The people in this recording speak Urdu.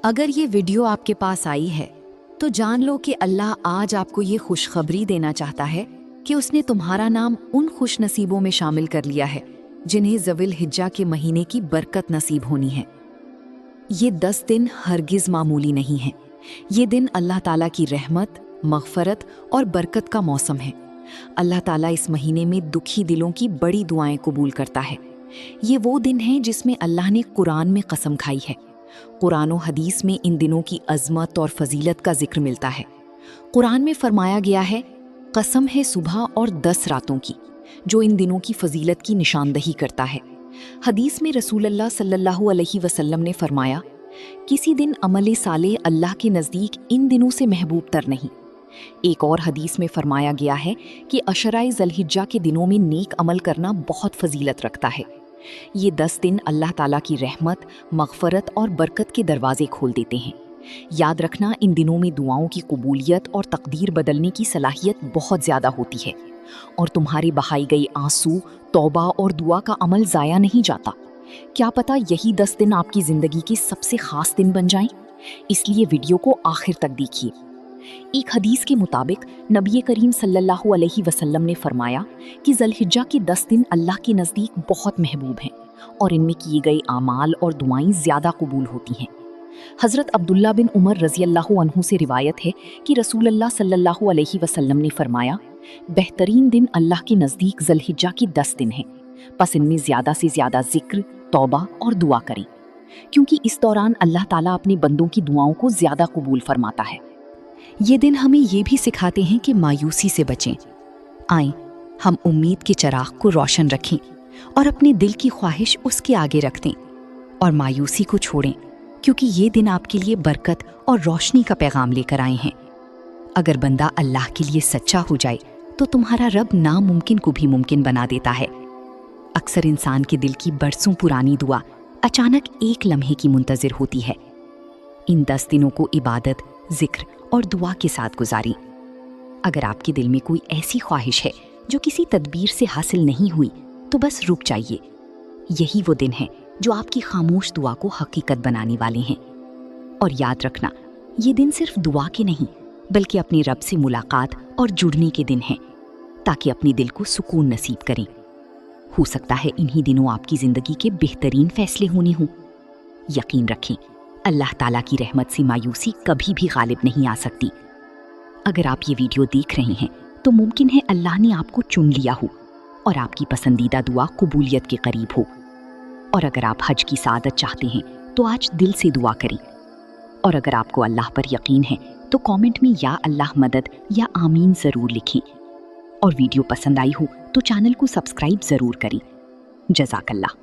اگر یہ ویڈیو آپ کے پاس آئی ہے تو جان لو کہ اللہ آج آپ کو یہ خوشخبری دینا چاہتا ہے کہ اس نے تمہارا نام ان خوش نصیبوں میں شامل کر لیا ہے جنہیں ذوی الحجہ کے مہینے کی برکت نصیب ہونی ہے۔ یہ 10 دن ہرگز معمولی نہیں ہیں۔ یہ دن اللہ تعالیٰ کی رحمت، مغفرت اور برکت کا موسم ہے۔ اللہ تعالیٰ اس مہینے میں دکھی دلوں کی بڑی دعائیں قبول کرتا ہے۔ یہ وہ دن ہے جس میں اللہ نے قرآن میں قسم کھائی ہے۔ قرآن و حدیث میں ان دنوں کی عظمت اور فضیلت کا ذکر ملتا ہے۔ قرآن میں فرمایا گیا ہے، قسم ہے صبح اور 10 راتوں کی، جو ان دنوں کی فضیلت کی نشاندہی کرتا ہے۔ حدیث میں رسول اللہ صلی اللہ علیہ وسلم نے فرمایا، کسی دن عمل صالح اللہ کے نزدیک ان دنوں سے محبوب تر نہیں۔ ایک اور حدیث میں فرمایا گیا ہے کہ عشرۂ ذی الحجہ کے دنوں میں نیک عمل کرنا بہت فضیلت رکھتا ہے۔ یہ 10 دن اللہ تعالیٰ کی رحمت، مغفرت اور برکت کے دروازے کھول دیتے ہیں۔ یاد رکھنا، ان دنوں میں دعاؤں کی قبولیت اور تقدیر بدلنے کی صلاحیت بہت زیادہ ہوتی ہے، اور تمہاری بہائی گئی آنسو، توبہ اور دعا کا عمل ضائع نہیں جاتا۔ کیا پتہ یہی 10 دن آپ کی زندگی کے سب سے خاص دن بن جائیں؟ اس لیے ویڈیو کو آخر تک دیکھیے۔ ایک حدیث کے مطابق نبی کریم صلی اللہ علیہ وسلم نے فرمایا کہ ذی الحجہ کے 10 دن اللہ کے نزدیک بہت محبوب ہیں، اور ان میں کیے گئے اعمال اور دعائیں زیادہ قبول ہوتی ہیں۔ حضرت عبداللہ بن عمر رضی اللہ عنہ سے روایت ہے کہ رسول اللہ صلی اللہ علیہ وسلم نے فرمایا، بہترین دن اللہ کے نزدیک ذی الحجہ کے 10 دن ہیں، پس ان میں زیادہ سے زیادہ ذکر، توبہ اور دعا کریں، کیونکہ اس دوران اللہ تعالیٰ اپنے بندوں کی دعاؤں کو زیادہ قبول فرماتا ہے۔ یہ دن ہمیں یہ بھی سکھاتے ہیں کہ مایوسی سے بچیں۔ آئیں ہم امید کے چراغ کو روشن رکھیں اور اپنے دل کی خواہش اس کے آگے رکھ دیں، اور مایوسی کو چھوڑیں، کیونکہ یہ دن آپ کے لیے برکت اور روشنی کا پیغام لے کر آئے ہیں۔ اگر بندہ اللہ کے لیے سچا ہو جائے تو تمہارا رب ناممکن کو بھی ممکن بنا دیتا ہے۔ اکثر انسان کے دل کی برسوں پرانی دعا اچانک ایک لمحے کی منتظر ہوتی ہے۔ ان 10 دنوں کو عبادت، ذکر اور دعا کے ساتھ گزاریں۔ اگر آپ کے دل میں کوئی ایسی خواہش ہے جو کسی تدبیر سے حاصل نہیں ہوئی تو بس رک جائیے۔ یہی وہ دن ہے جو آپ کی خاموش دعا کو حقیقت بنانے والے ہیں۔ اور یاد رکھنا، یہ دن صرف دعا کے نہیں بلکہ اپنے رب سے ملاقات اور جڑنے کے دن ہیں، تاکہ اپنے دل کو سکون نصیب کریں۔ ہو سکتا ہے انہی دنوں آپ کی زندگی کے بہترین فیصلے ہونے ہوں۔ یقین رکھیں، اللہ تعالیٰ کی رحمت سے مایوسی کبھی بھی غالب نہیں آ سکتی۔ اگر آپ یہ ویڈیو دیکھ رہے ہیں تو ممکن ہے اللہ نے آپ کو چن لیا ہو اور آپ کی پسندیدہ دعا قبولیت کے قریب ہو۔ اور اگر آپ حج کی سعادت چاہتے ہیں تو آج دل سے دعا کریں۔ اور اگر آپ کو اللہ پر یقین ہے تو کامنٹ میں یا اللہ مدد یا آمین ضرور لکھیں۔ اور ویڈیو پسند آئی ہو تو چینل کو سبسکرائب ضرور کریں۔ جزاک اللہ۔